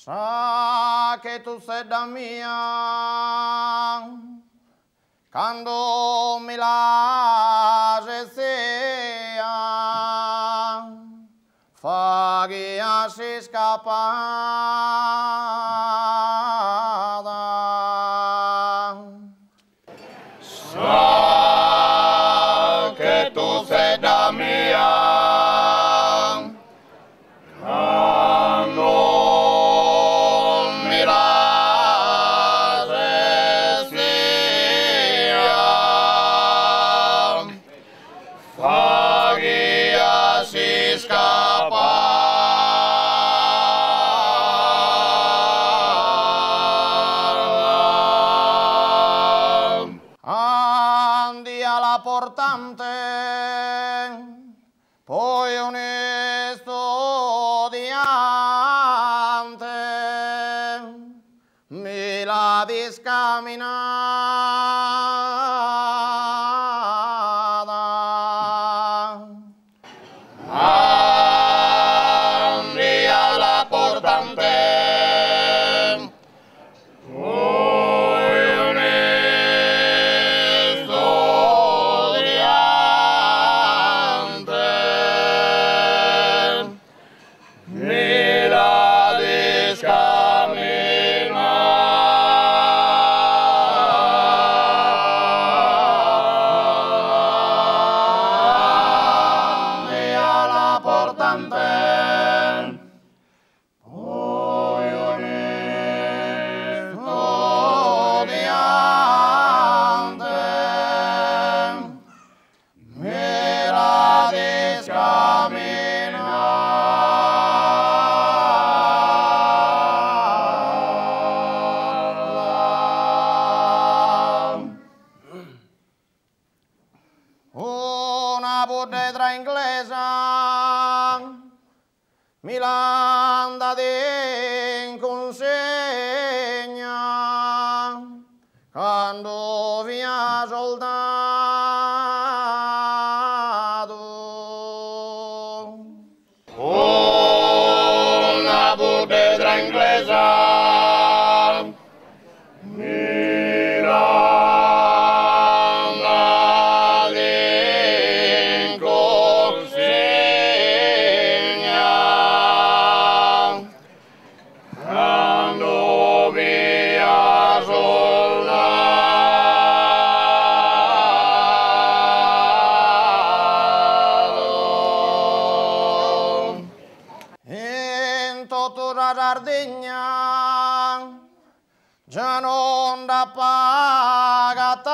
Sa che tu sei da mia, quando mi lasci sia, fa che si scappata. Sa che tu sei da mia, Andi alla portante, poi un studiante mi la discaminata. andi alla portante, una bottega inglese mi l'anda in consegna quando via soldato. una bottega inglese La Sardegna già non da pagata